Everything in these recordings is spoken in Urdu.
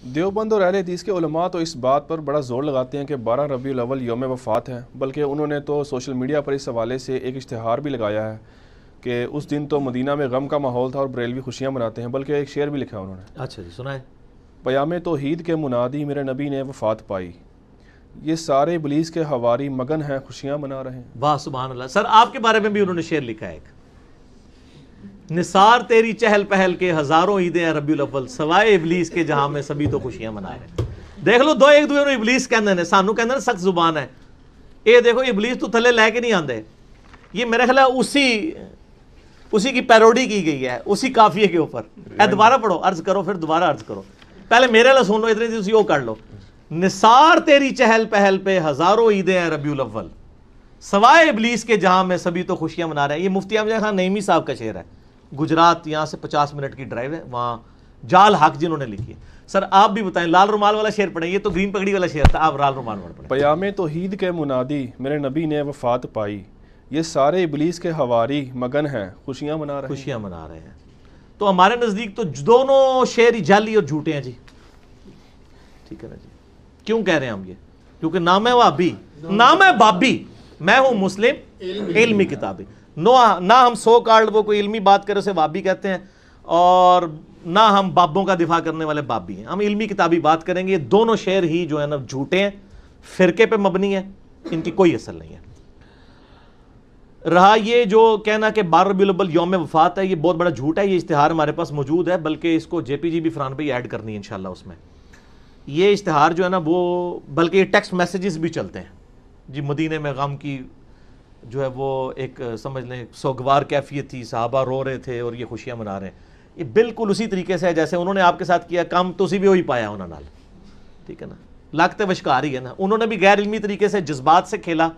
دیوبند اور اہل حدیث کے علماء تو اس بات پر بڑا زور لگاتے ہیں کہ 12 ربیع الاول یوم وفات ہے، بلکہ انہوں نے تو سوشل میڈیا پر اس حوالے سے ایک اشتہار بھی لگایا ہے کہ اس دن تو مدینہ میں غم کا ماحول تھا اور بریلوی خوشیاں مناتے ہیں، بلکہ ایک شعر بھی لکھا انہوں نے۔ اچھا جی، سنائیں۔ پیام توحید کے منادی میرے نبی نے وفات پائی، یہ سارے ابلیس کے حواری مگن ہیں خوشیاں منا رہے ہیں۔ واہ سبحان اللہ۔ سر آپ کے بارے میں بھی انہوں نے شعر لکھا ہے ایک، نثار تیری چہل پہل کے ہزاروں عیدیں ہیں ربیع الاول، سوائے ابلیس کے جہاں میں سبھی تو خوشیاں منا رہے ہیں۔ دیکھ لو دو ایک دوسرے ابلیس کہندے نے، سانو کہندے نے سخت زبان ہے، اے دیکھو ابلیس تو تھلے لے کے نہیں آندے۔ یہ میرے خیال ہے اسی کی پیروڈی کی گئی ہے، اسی قافیے کے اوپر۔ اے دوبارہ پڑھو، عرض کرو، پھر دوبارہ عرض کرو، پہلے میرے لئے سن لو، اتنی تھی اسی وہ کر لو۔ نثار تیری چہل پہل پہ ہزاروں عیدیں ہیں ربیع الاول، سوائے ابلیس کے جہاں میں سبھی تو خوشیاں منا رہے ہیں۔ یہ مفتی احمد خان نعیمی صاحب کا شعر ہے، گجرات، یہاں سے 50 منٹ کی ڈرائیو ہے، وہاں جال حق جنہوں نے لکھی ہے۔ سر آپ بھی بتائیں، لال رومال والا شعر پڑھیں، یہ تو گرین پگڑی والا شعر تھا، آپ لال رومال والا پڑھیں۔ پیام توحید کے منادی میرے نبی نے وفات پائی، یہ سارے ابلیس کے حواری مگن ہیں خوشیاں منا رہے ہیں۔ خوشیاں منا رہے ہیں۔ تو ہمارے نزدیک تو دونوں شعر ہی جعلی اور جھوٹے ہیں جی، ٹھیک ہے نا جی۔ کیوں کہہ رہے ہیں ہم یہ؟ کیونکہ نام ہے وہابی، نام ہے بابی، میں ہوں مسلم علمی کتابی۔ نہ ہم سو کارڈ وہ کوئی علمی بات کرے اسے وہابی کہتے ہیں، اور نہ ہم بابوں کا دفاع کرنے والے بابی ہیں، ہم علمی کتابی بات کریں گے۔ یہ دونوں شعر ہی جو ہے نا جھوٹے ہیں، فرقے پہ مبنی ہیں، ان کی کوئی اصل نہیں ہے۔ رہا یہ جو کہنا کہ 12 ربیع الاول یوم وفات ہے، یہ بہت بڑا جھوٹ ہے۔ یہ اشتہار ہمارے پاس موجود ہے، بلکہ اس کو جے پی جی بھی فرحان بھائی ایڈ کرنی ہے انشاءاللہ اس میں۔ یہ اشتہار جو ہے نا وہ، بلکہ یہ ٹیکسٹ میسیجز بھی چلتے ہیں جی، مدینے میں غم کی جو ہے وہ ایک سمجھ لیں سوگوار کیفیت تھی، صحابہ رو رہے تھے اور یہ خوشیاں منا رہے ہیں۔ یہ بالکل اسی طریقے سے ہے جیسے انہوں نے آپ کے ساتھ کیا کام، تو اسی بھی وہی پایا انہوں نے، ٹھیک ہے نا، لگتے وشکار ہی ہے نا۔ انہوں نے بھی غیر علمی طریقے سے جذبات سے کھیلا،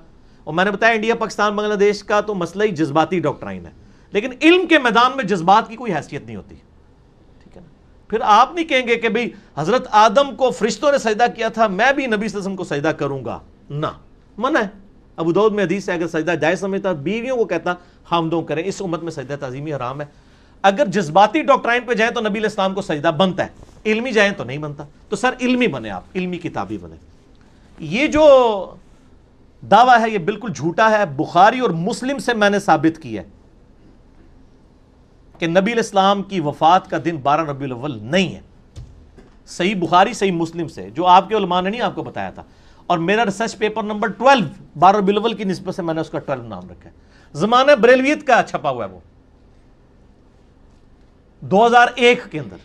اور میں نے بتایا انڈیا پاکستان بنگلہ دیش کا تو مسئلہ ہی جذباتی ڈاکٹرائن ہے، لیکن علم کے میدان میں جذبات کی کوئی حیثیت نہیں ہوتی، ٹھیک ہے نا۔ پھر آپ نہیں کہیں گے کہ بھئی حضرت آدم کو فرشتوں نے سجدہ کیا تھا، میں بھی نبی صلی اللہ علیہ وسلم کو سجدہ کروں گا، نہ، منع ہے۔ ابو داؤد میں حدیث ہے، اگر سجدہ جائز سمجھتا بیویوں کو کہتا حامدوں کریں، اس امت میں سجدہ تعظیمی حرام ہے۔ اگر جذباتی ڈاکٹرائن پہ جائیں تو نبی علیہ السلام کو سجدہ بنتا ہے، علمی جائیں تو نہیں بنتا۔ تو سر علمی بنے، آپ علمی کتابی بنے۔ یہ جو دعویٰ ہے یہ بالکل جھوٹا ہے، بخاری اور مسلم سے میں نے ثابت کیا ہے کہ نبی علیہ السلام کی وفات کا دن 12 ربیع الاول نہیں ہے، صحیح بخاری صحیح مسلم سے، جو آپ کے علماء نے نہیں آپ کو بتایا تھا۔ اور میرا ریسرچ پیپر نمبر 12 12 ربیع الاول کی نسبت سے میں نے اس کا 12 نام رکھا ہے، زمانہ بریلویت کا چھپا ہوا ہے، وہ 2001 کے اندر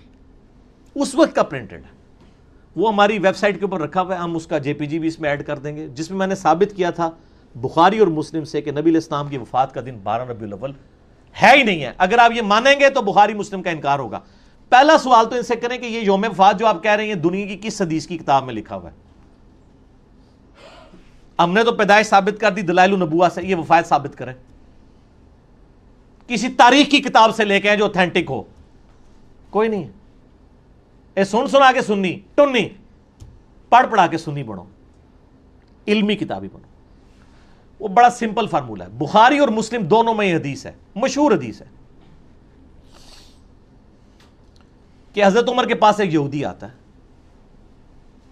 اس وقت کا پرنٹڈ ہے، وہ ہماری ویب سائٹ کے اوپر رکھا ہوا ہے، ہم اس کا جے پی جی بھی اس میں ایڈ کر دیں گے، جس میں میں نے ثابت کیا تھا بخاری اور مسلم سے کہ نبی علیہ السلام کی وفات کا دن 12 ربیع الاول ہے ہی نہیں ہے۔ اگر آپ یہ مانیں گے تو بخاری مسلم کا انکار ہوگا۔ پہلا سوال تو ان سے کریں کہ یہ یوم وفات جو آپ کہہ رہے ہیں دنیا کی کس حدیث کی کتاب میں لکھا ہوا ہے؟ ہم نے تو پیدائش ثابت کر دی دلائل النبوہ سے، یہ وفات ثابت کریں، کسی تاریخ کی کتاب سے لے کے آئیں جو اوتھینٹک ہو، کوئی نہیں ہے۔ اے سنا کے سنی ٹنی، پڑھ پڑھا کے سنی بنو، علمی کتابی بنو۔ وہ بڑا سمپل فارمولہ ہے، بخاری اور مسلم دونوں میں یہ حدیث ہے، مشہور حدیث ہے کہ حضرت عمر کے پاس ایک یہودی آتا ہے،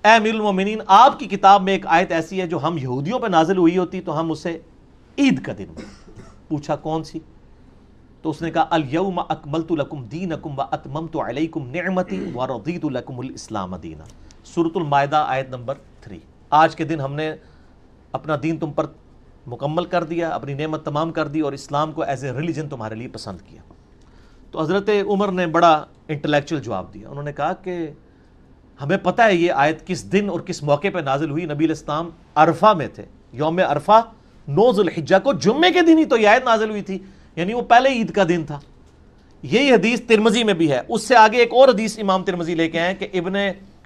اے امیر المومنین، آپ کی کتاب میں ایک آیت ایسی ہے جو ہم یہودیوں پہ نازل ہوئی ہوتی تو ہم اسے عید کا دن پوچھا کون سی؟ تو اس نے کہا الیوم اکملت لکم دینکم واتممت علیکم نعمتی ورضیت لکم الاسلام دینا، سورۃ المائدہ آیت نمبر 3۔ آج کے دن ہم نے اپنا دین تم پر مکمل کر دیا، اپنی نعمت تمام کر دی اور اسلام کو ایز اے ریلیجن تمہارے لیے پسند کیا۔ تو حضرت عمر نے بڑا انٹلیکچوئل جواب دیا، انہوں نے کہا کہ ہمیں پتہ ہے یہ آیت کس دن اور کس موقع پہ نازل ہوئی، نبی علیہ السلام عرفہ میں تھے، یوم عرفہ 9 ذو الحجہ کو جمعے کے دن ہی تو یہ آیت نازل ہوئی تھی، یعنی وہ پہلے عید کا دن تھا۔ یہی حدیث ترمذی میں بھی ہے، اس سے آگے ایک اور حدیث امام ترمذی لے کے آئے کہ ابن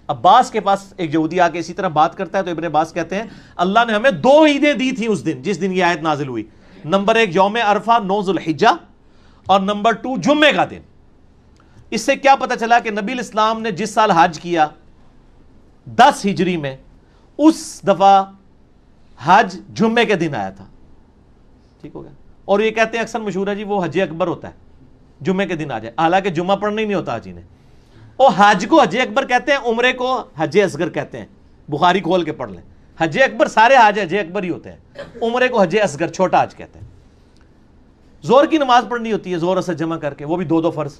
عباس کے پاس ایک یہودی آ کے اسی طرح بات کرتا ہے، تو ابن عباس کہتے ہیں اللہ نے ہمیں 2 عیدیں دی تھیں اس دن جس دن یہ آیت نازل ہوئی، نمبر 1 یوم عرفہ 9 ذو الحجہ، اور نمبر 2 جمعے کا دن۔ اس سے کیا پتہ چلا کہ نبی علیہ السلام نے جس سال حج کیا 10 ہجری میں، اس دفعہ حج جمعے کے دن آیا تھا، ٹھیک ہو گیا۔ اور یہ کہتے ہیں اکثر مشہور ہے جی وہ حج اکبر ہوتا ہے، جمعے کے دن آ جائے، حالانکہ جمعہ پڑھنا ہی نہیں ہوتا حاجی نے، اور حج کو حج اکبر کہتے ہیں، عمرے کو حج اصغر کہتے ہیں. بخاری کھول کے پڑھ لیں. حج اکبر سارے حج حج اکبر ہی ہوتے ہیں، عمرے کو حج اصغر چھوٹا حج کہتے ہیں. زور کی نماز پڑھنی ہوتی ہے زور اثر جمع کر کے، وہ بھی 2 فرض.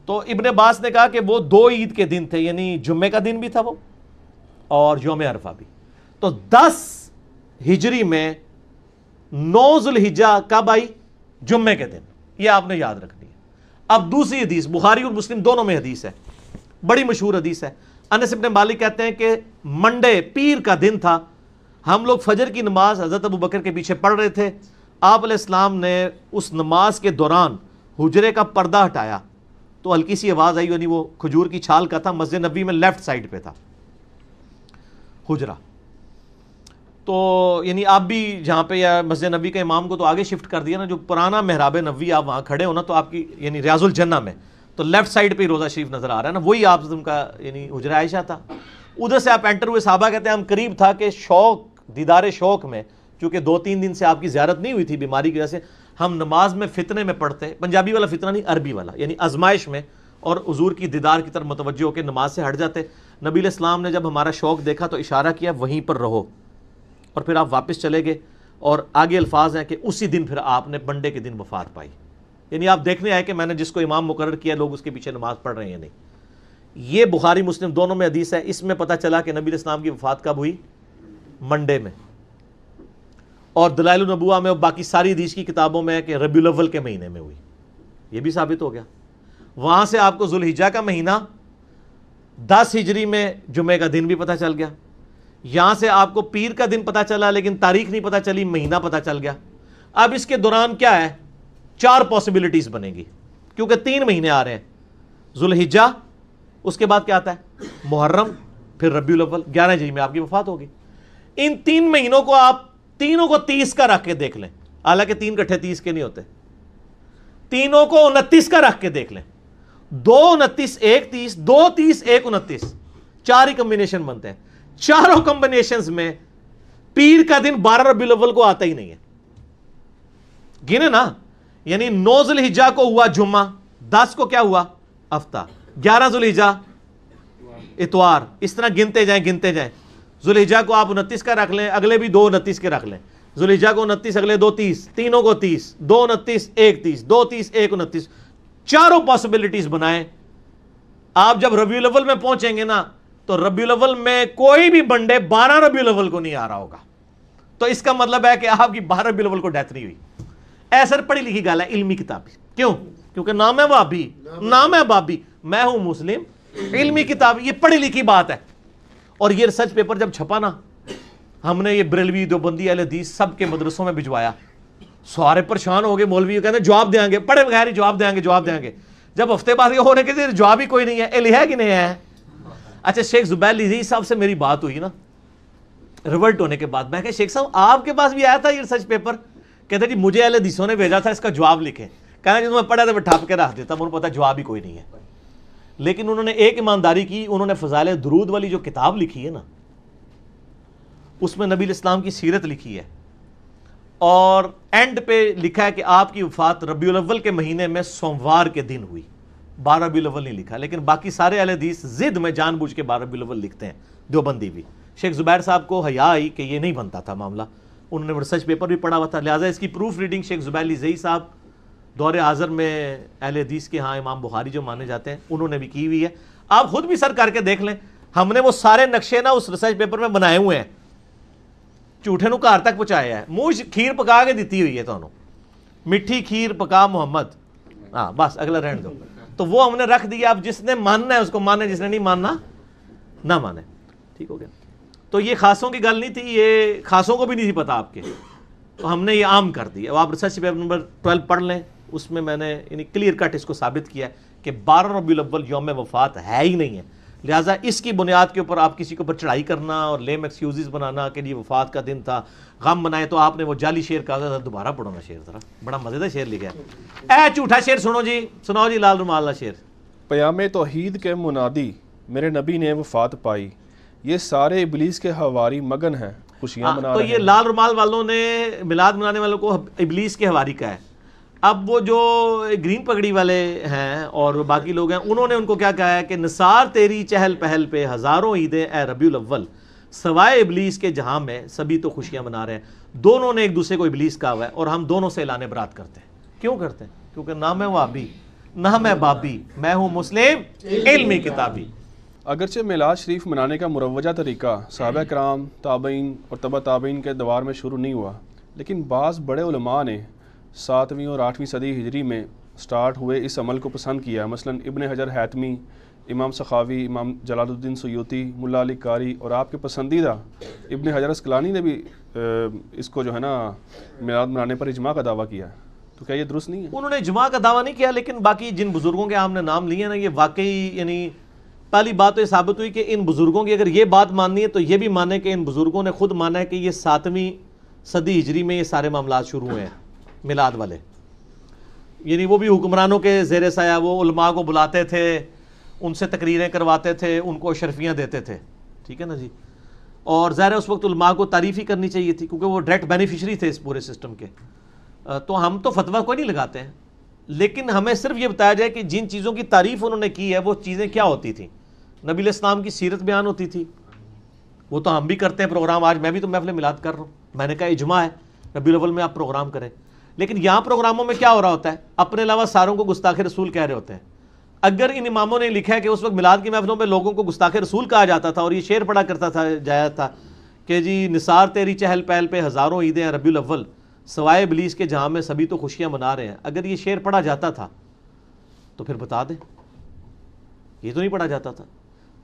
تو ابن عباس نے کہا کہ وہ 2 عید کے دن تھے، یعنی جمعے کا دن بھی تھا وہ اور یوم عرفہ بھی. تو 10 ہجری میں 9 ذوالحجہ کب آئی؟ جمعے کے دن. یہ آپ نے یاد رکھنی ہے. اب دوسری حدیث بخاری اور مسلم دونوں میں حدیث ہے، بڑی مشہور حدیث ہے. انس بن مالک کہتے ہیں کہ منڈے پیر کا دن تھا، ہم لوگ فجر کی نماز حضرت ابو بکر کے پیچھے پڑھ رہے تھے. آپ علیہ السلام نے اس نماز کے دوران حجرے کا پردہ ہٹایا تو ہلکی سی آواز آئی، یعنی وہ کھجور کی چھال کا تھا، مسجد نبوی میں لیفٹ سائڈ پہ تھا حجرہ. تو یعنی آپ بھی جہاں پہ یا مسجد نبوی کے امام کو تو آگے شفٹ کر دیا نا، جو پرانا محراب نبوی آپ وہاں کھڑے ہو نا، تو آپ کی یعنی ریاض الجنہ میں تو لیفٹ سائڈ پہ ہی روضہ شریف نظر آ رہا ہے نا، وہی آپ کا یعنی حجرہ عائشہ تھا. ادھر سے آپ انٹر ہوئے. صحابہ کہتے ہیں ہم قریب تھا کہ شوق دیدار شوق میں، چونکہ 2-3 دن سے آپ کی زیارت نہیں ہوئی تھی بیماری کی وجہ سے، ہم نماز میں فتنے میں پڑھتے، پنجابی والا فتنہ نہیں عربی والا، یعنی آزمائش میں، اور حضور کی دیدار کی طرف متوجہ ہو کے نماز سے ہٹ جاتے. نبی علیہ السلام نے جب ہمارا شوق دیکھا تو اشارہ کیا وہیں پر رہو، اور پھر آپ واپس چلے گئے. اور آگے الفاظ ہیں کہ اسی دن پھر آپ نے منڈے کے دن وفات پائی. یعنی آپ دیکھنے آئے کہ میں نے جس کو امام مقرر کیا لوگ اس کے پیچھے نماز پڑھ رہے ہیں یا نہیں. یہ بخاری مسلم دونوں میں حدیث ہے. اس میں پتہ چلا کہ نبی علیہ السلام کی وفات کب ہوئی؟ منڈے میں. اور دلائل النبوہ میں اور باقی ساری حدیث کی کتابوں میں ہے کہ ربیع الاول کے مہینے میں ہوئی. یہ بھی ثابت ہو گیا. وہاں سے آپ کو ذوالحجہ کا مہینہ 10 ہجری میں جمعے کا دن بھی پتہ چل گیا. یہاں سے آپ کو پیر کا دن پتہ چلا لیکن تاریخ نہیں پتہ چلی، مہینہ پتہ چل گیا. اب اس کے دوران کیا ہے؟ 4 پاسبلٹیز بنے گی، کیونکہ 3 مہینے آ رہے ہیں. ذوالحجہ، اس کے بعد کیا آتا ہے؟ محرم، پھر ربیع الاول. 11 ہجری میں آپ کی وفات ہوگی. ان 3 مہینوں کو آپ تینوں کو 30 کا رکھ کے دیکھ لیں، حالانکہ 3 کٹھے 30 کے نہیں ہوتے. تینوں کو 29 کا رکھ کے دیکھ لیں. 2 29 1 30، 2 30 1 29، 4 ہی کمبینیشن بنتے ہیں. چاروں کمبینیشنز میں پیر کا دن 12 ربیع الاول کو آتا ہی نہیں ہے. گنے نا، یعنی 9 ذوالحجہ کو ہوا جمعہ، 10 کو کیا ہوا؟ ہفتہ، 11 ذوالحجہ اتوار. اس طرح گنتے جائیں. ذوالحجہ کو آپ 29 کا رکھ لیں، اگلے بھی 2 29 کے رکھ لیں. ذوالحجہ کو 29، اگلے 2 30، تینوں کو 30، 2 29 1 30، 2 30 1 29. چاروں پاسبلٹیز بنائیں. آپ جب ربیع الاول میں پہنچیں گے نا تو ربیع الاول میں کوئی بھی بنڈے 12 ربیع الاول کو نہیں آ رہا ہوگا. تو اس کا مطلب ہے کہ آپ کی 12 ربیع الاول کو ڈیتھ نہیں ہوئی. ایسر پڑھی لکھی گال ہے، علمی کتابی. کیوں؟ کیونکہ نام ہے وابی، نام ہے بابی، میں ہوں مسلم. علمی کتاب، یہ پڑھی لکھی بات ہے. اور یہ ریسرچ پیپر جب چھپا نا، ہم نے یہ بریلوی دیوبندی اہل حدیث سب کے مدرسوں میں بھجوایا. سارے پریشان ہو گئے، مولوی کہتے ہیں جواب دیں گے، پڑھے بغیر ہی جواب دیں گے. جب ہفتے بعد یہ ہونے کے جواب ہی کوئی نہیں ہے. ہے کہ نہیں ہے؟ اچھا، شیخ زبیر لیزی صاحب سے میری بات ہوئی نا ریورٹ ہونے کے بعد. میں کہ شیخ صاحب آپ کے پاس بھی آیا تھا یہ ریسرچ پیپر؟ کہتے جی مجھے اہل حدیثوں نے بھیجا تھا، اس کا جواب لکھیں. کہنا جی میں پڑھا تھا میں ٹھپ کے رکھ دیتا، مجھے پتا جواب ہی کوئی نہیں ہے. لیکن انہوں نے ایک ایمانداری کی، انہوں نے فضائل درود والی جو کتاب لکھی ہے نا، اس میں نبی الاسلام کی سیرت لکھی ہے، اور اینڈ پہ لکھا ہے کہ آپ کی وفات ربیع الاول کے مہینے میں سوموار کے دن ہوئی. 12 ربیع الاول نہیں لکھا. لیکن باقی سارے اہل حدیث ضد میں جان بوجھ کے 12 ربیع الاول لکھتے ہیں، دیوبندی بھی. شیخ زبیر صاحب کو حیا آئی کہ یہ نہیں بنتا تھا معاملہ، انہوں نے ریسرچ پیپر بھی پڑھا ہوا تھا، لہٰذا اس کی پروف ریڈنگ شیخ زبیر لیزئی صاحب دور حاضر میں اہل حدیث کے ہاں امام بخاری جو مانے جاتے ہیں انہوں نے بھی کی ہوئی ہے. آپ خود بھی سر کر کے دیکھ لیں. ہم نے وہ سارے نقشے نا اس ریسرچ پیپر میں بنائے ہوئے ہیں، جھوٹے نو گھر تک پہنچایا ہے. منہ کھیر پکا کے دیتی ہوئی ہے تمہیں، میٹھی کھیر پکا محمد. ہاں بس اگلا رہن دو. تو وہ ہم نے رکھ دیا. اب جس نے ماننا ہے اس کو مانے، جس نے نہیں ماننا نہ مانے. ٹھیک ہو گیا. تو یہ خاصوں کی گل نہیں تھی، یہ خاصوں کو بھی نہیں تھی پتا آپ کے، تو ہم نے یہ عام کر دی. اب آپ ریسرچ پیپر نمبر 12 پڑھ لیں، اس میں نے یعنی کلیئر کٹ اس کو ثابت کیا ہے کہ 12 ربیع الاول یوم وفات ہے ہی نہیں ہے. لہٰذا اس کی بنیاد کے اوپر آپ کسی کے اوپر چڑھائی کرنا اور لیم ایکسکیوزز بنانا کہ یہ وفات کا دن تھا، غم بنائے. تو آپ نے وہ جعلی شعر کہا تھا، دوبارہ پڑھو نا شعر ذرا، بڑا مزیدار شعر لکھا ہے. اے جھوٹا شعر سنو جی، سناؤ جی لال رومال شعر. پیام توحید کے منادی میرے نبی نے وفات پائی، یہ سارے ابلیس کے حواری مگن ہیں خوشیاں منا رہے ہیں. تو یہ لال رومال والوں نے میلاد منانے والوں کو ابلیس کے حواری کا ہے. اب وہ جو گرین پگڑی والے ہیں اور باقی لوگ ہیں، انہوں نے ان کو کیا کہا ہے کہ نثار تیری چہل پہل پہ ہزاروں عیدیں اے ربیع الاول، سوائے ابلیس کے جہاں میں سبھی تو خوشیاں منا رہے ہیں۔ دونوں نے ایک دوسرے کو ابلیس کہا ہوا ہے اور ہم دونوں سے اعلان برات کرتے ہیں۔ کیوں کرتے ہیں؟ کیونکہ نہ میں وہابی نہ میں بابی، میں ہوں مسلم علمی کتابی۔ اگرچہ میلاد شریف منانے کا مروجہ طریقہ صحابہ کرام، تابعین اور تبع تابعین کے دوار میں شروع نہیں ہوا، لیکن بعض بڑے علماء نے 7ویں اور 8ویں صدی ہجری میں سٹارٹ ہوئے اس عمل کو پسند کیا۔ مثلا ابن حجر حیتمی، امام سخاوی، امام جلال الدین سیوطی، ملا علی قاری اور آپ کے پسندیدہ ابن حجر اسقلانی نے بھی اس کو جو ہے نا میلاد منانے پر اجماع کا دعویٰ کیا ہے۔ تو کیا یہ درست نہیں ہے؟ انہوں نے اجماع کا دعویٰ نہیں کیا، لیکن باقی جن بزرگوں کے آپ نے نام لیے نا، یہ واقعی یعنی پہلی بات تو یہ ثابت ہوئی کہ ان بزرگوں کی اگر یہ بات ماننی ہے تو یہ بھی مانے کہ ان بزرگوں نے خود مانا ہے کہ یہ 7ویں صدی ہجری میں یہ سارے معاملات شروع ہوئے ہیں میلاد والے۔ یعنی وہ بھی حکمرانوں کے زیر سایہ وہ علماء کو بلاتے تھے، ان سے تقریریں کرواتے تھے، ان کو شرفیاں دیتے تھے، ٹھیک ہے نا جی۔ اور ظاہر ہے اس وقت علماء کو تعریف ہی کرنی چاہیے تھی کیونکہ وہ ڈائریکٹ بینیفیشری تھے اس پورے سسٹم کے۔ تو ہم تو فتویٰ کوئی نہیں لگاتے ہیں، لیکن ہمیں صرف یہ بتایا جائے کہ جن چیزوں کی تعریف انہوں نے کی ہے وہ چیزیں کیا ہوتی تھیں۔ نبی علیہ السلام کی سیرت بیان ہوتی تھی، وہ تو ہم بھی کرتے ہیں پروگرام، آج میں بھی تو محفل میلاد کر رہا ہوں، میں نے کہا اجماع ہے ربیع الاول میں آپ پروگرام کریں۔ لیکن یہاں پروگراموں میں کیا ہو رہا ہوتا ہے؟ اپنے علاوہ ساروں کو گستاخ رسول کہہ رہے ہوتے ہیں۔ اگر ان اماموں نے لکھا ہے کہ اس وقت میلاد کی محفلوں میں لوگوں کو گستاخ رسول کہا جاتا تھا اور یہ شعر پڑھا کرتا تھا جایا تھا کہ جی نثار تیری چہل پہل پہ ہزاروں عیدیں ہیں ربیع الاول، سوائے ابلیس کے جہاں میں سبھی تو خوشیاں منا رہے ہیں، اگر یہ شعر پڑھا جاتا تھا تو پھر بتا دیں، یہ تو نہیں پڑھا جاتا تھا۔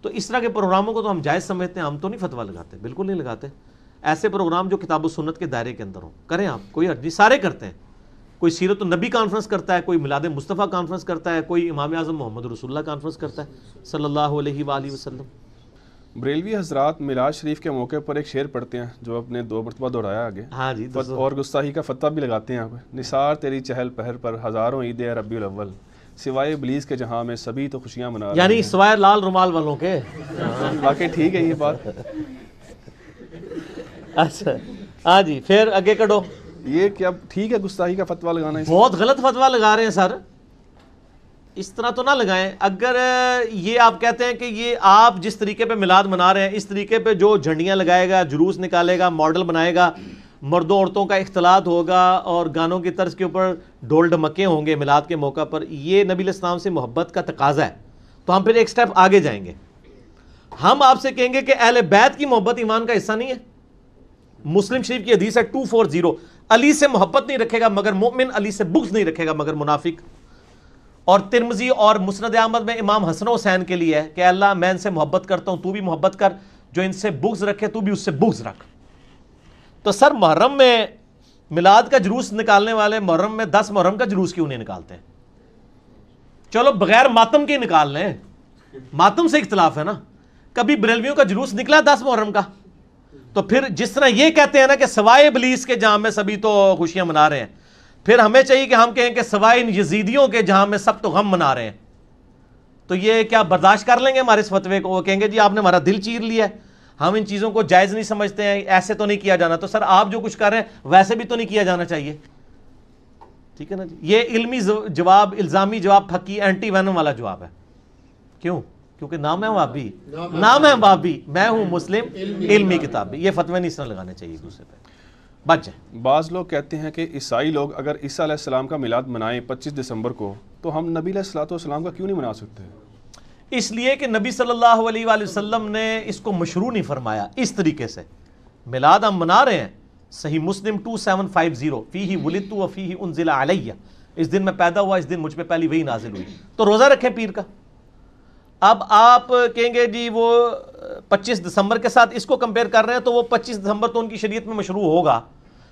تو اس طرح کے پروگراموں کو تو ہم جائز سمجھتے ہیں، ہم تو نہیں فتویٰ لگاتے، بالکل نہیں لگاتے۔ ایسے پروگرام جو کتاب و سنت کے دائرے کے اندر ہوں کریں آپ، کوئی حرج نہیں، سارے کرتے ہیں۔ کوئی سیرت النبی کانفرنس کرتا ہے، کوئی میلاد مصطفیٰ کانفرنس کرتا ہے، کوئی امام اعظم محمد رسول اللہ کانفرنس کرتا ہے صلی اللہ علیہ وآلہ وسلم۔ بریلوی حضرات میلاد شریف کے موقع پر ایک شعر پڑھتے ہیں جو اپنے 2 مرتبہ دہرایا آگے، ہاں جی، اور گستاخی کا فتویٰ بھی لگاتے ہیں آپ۔ نثار تیری چہل پہل پر ہزاروں عیدیں ہیں ربیع الاول، سوائے ابلیس کے جہاں میں سبھی تو خوشیاں منا رہے ہیں۔ یعنی سوائے لال رومال والوں کے۔ واقعی ٹھیک ہے یہ بات۔ اچھا ہاں جی، پھر آگے کڑو۔ یہ کیا ٹھیک ہے گستاخی کا فتویٰ لگانا؟ بہت غلط فتویٰ لگا رہے ہیں سر، اس طرح تو نہ لگائیں۔ اگر یہ آپ کہتے ہیں کہ یہ آپ جس طریقے پہ میلاد منا رہے ہیں اس طریقے پہ جو جھنڈیاں لگائے گا، جلوس نکالے گا، ماڈل بنائے گا، مردوں عورتوں کا اختلاط ہوگا اور گانوں کی طرز کے اوپر ڈول ڈھمکے ہوں گے میلاد کے موقع پر، یہ نبی علیہ السلام سے محبت کا تقاضا ہے، تو ہم پھر ایک سٹیپ آگے جائیں گے۔ ہم آپ سے کہیں گے کہ اہل بیت کی محبت ایمان کا حصہ نہیں ہے۔ مسلم شریف کی حدیث ہے 240، علی سے محبت نہیں رکھے گا مگر مومن، علی سے بغض نہیں رکھے گا مگر منافق۔ اور ترمذی اور مسند احمد میں امام حسن و حسین کے لیے ہے کہ اللہ میں ان سے محبت کرتا ہوں، تو بھی محبت کر، جو ان سے بغض رکھے تو بھی اس سے بغض رکھ۔ تو سر محرم میں میلاد کا جلوس نکالنے والے محرم میں 10 محرم کا جلوس کیوں نہیں نکالتے ہیں؟ چلو بغیر ماتم کے نکال لیں، ماتم سے اختلاف ہے نا۔ کبھی بریلویوں کا جلوس نکلا 10 محرم کا؟ تو پھر جس طرح یہ کہتے ہیں نا کہ سوائے ابلیس کے جہاں میں سبھی تو خوشیاں منا رہے ہیں، پھر ہمیں چاہیے کہ ہم کہیں کہ سوائے ان یزیدیوں کے جہاں میں سب تو غم منا رہے ہیں۔ تو یہ کیا برداشت کر لیں گے ہمارے اس فتوے کو؟ وہ کہیں گے جی آپ نے ہمارا دل چیر لیا ہے، ہم ان چیزوں کو جائز نہیں سمجھتے ہیں، ایسے تو نہیں کیا جانا۔ تو سر آپ جو کچھ کر رہے ہیں ویسے بھی تو نہیں کیا جانا چاہیے، ٹھیک ہے نا جی۔ یہ علمی جواب، الزامی جواب، پھکی اینٹی وینم والا جواب ہے۔ کیوں؟ کیونکہ نام ہے وابی، نام ہے بابی، میں ہوں مسلم علمی کتابی۔ یہ فتوے نہیں اس طرح لگانے چاہیے ایک دوسرے پہ، بچ جائیں۔ بعض لوگ کہتے ہیں کہ عیسائی لوگ اگر عیسیٰ علیہ السلام کا میلاد منائیں 25 دسمبر کو تو ہم نبی علیہ السلام کا کیوں نہیں منا سکتے؟ اس لیے کہ نبی صلی اللہ علیہ وآلہ وسلم نے اس کو مشروع نہیں فرمایا اس طریقے سے۔ میلاد ہم منا رہے ہیں، صحیح مسلم 2750، فیہ ولدت و فیہ انزل علیہ، اس دن میں پیدا ہوا، اس دن مجھ پہ پہلی وحی نازل ہوئی، تو روزہ رکھیں پیر کا۔ اب آپ کہیں گے جی وہ 25 دسمبر کے ساتھ اس کو کمپیئر کر رہے ہیں، تو وہ 25 دسمبر تو ان کی شریعت میں مشروع ہوگا،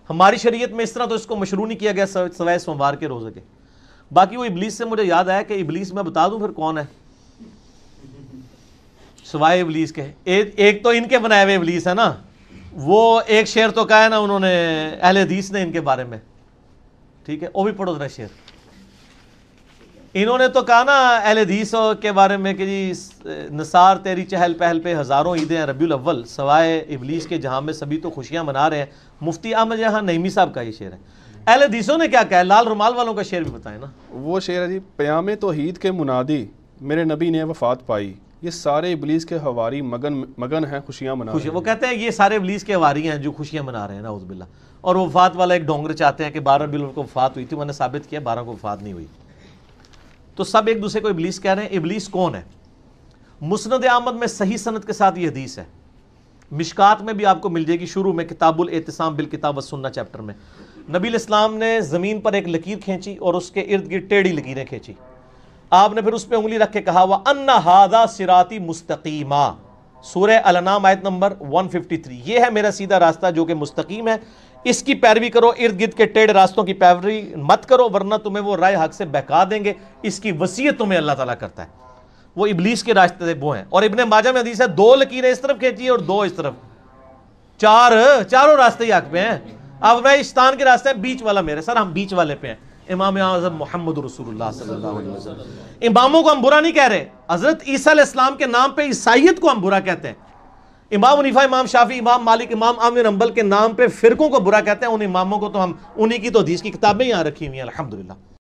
ہماری شریعت میں اس طرح تو اس کو مشروع نہیں کیا گیا سوائے سوموار کے روزے کے۔ باقی وہ ابلیس سے مجھے یاد آیا کہ ابلیس میں بتا دوں پھر کون ہے سوائے ابلیس کے؟ ایک تو ان کے بنائے ہوئے ابلیس ہے نا، وہ ایک شعر تو کہا ہے نا انہوں نے اہل حدیث نے ان کے بارے میں، ٹھیک ہے، وہ بھی پڑھو ذرا شعر۔ انہوں نے تو کہا نا اہل حدیث کے بارے میں کہ جی نثار تیری چہل پہل پہ ہزاروں عیدیں ہیں ربیع الاول، سوائے ابلیس کے جہاں میں سبھی تو خوشیاں منا رہے ہیں۔ مفتی احمد جہاں نعیمی صاحب کا یہ شعر ہے۔ اہل حدیثوں نے کیا کہا ہے؟ لال رومال والوں کا شعر بھی بتائیں نا. وہ شعر ہے جی، پیام توحید کے منادی میرے نبی نے وفات پائی، یہ سارے ابلیس کے ہواری مگن ہیں خوشیاں منا رہے ہیں. وہ کہتے ہیں یہ سارے ابلیس کے ہواری ہیں جو خوشیاں منا رہے ہیں، نعوذ باللہ. اور وفات والا ایک ڈونگر چاہتے ہیں کہ 12 ربیع الاول کو وفات ہوئی تھی، میں نے ثابت کیا 12 کو وفات نہیں ہوئی. تو سب ایک دوسرے کو ابلیس کہہ رہے ہیں. ابلیس کون ہے؟ مسند احمد میں صحیح سند کے ساتھ یہ حدیث ہے. مشکات میں بھی آپ کو مل جائے گی، شروع میں کتاب الاعتصام بالکتاب والسنہ چیپٹر میں. نبی الاسلام نے زمین پر ایک لکیر کھینچی اور اس کے ارد گرد ٹیڑھی لکیریں کھینچی. آپ نے پھر اس پہ انگلی رکھ کے کہا وَأَنَّ هَذَا صِرَاطِ مُسْتَقِيمًا، سورہ الانعام آیت نمبر 153. یہ ہے میرا سیدھا راستہ جو کہ مستقیم ہے، اس کی پیروی کرو، ارد گرد کے ٹیڑھے راستوں کی پیروی مت کرو ورنہ تمہیں وہ رائے حق سے بہکا دیں گے. اس کی وصیت تمہیں اللہ تعالیٰ کرتا ہے. وہ ابلیس کے راستے وہ ہیں. اور ابن ماجہ میں حدیث ہے 2 لکیریں اس طرف کھینچی اور 2 اس طرف، چاروں راستے ہی حق پہ ہیں. اب میں شیطان کے راستے ہیں، بیچ والا میرے سر، ہم بیچ والے پہ ہیں. امام اعظم محمد رسول اللہ صلی اللہ علیہ وسلم. اماموں کو ہم برا نہیں کہہ رہے، حضرت عیسیٰ علیہ السلام کے نام پہ عیسائیت کو ہم برا کہتے ہیں. امام حنیفہ، امام شافعی، امام مالک، امام احمد بن حنبل کے نام پہ فرقوں کو برا کہتے ہیں. ان اماموں کو تو ہم انہی کی تو حدیث کی کتابیں یہاں رکھی ہوئی ہیں الحمدللہ.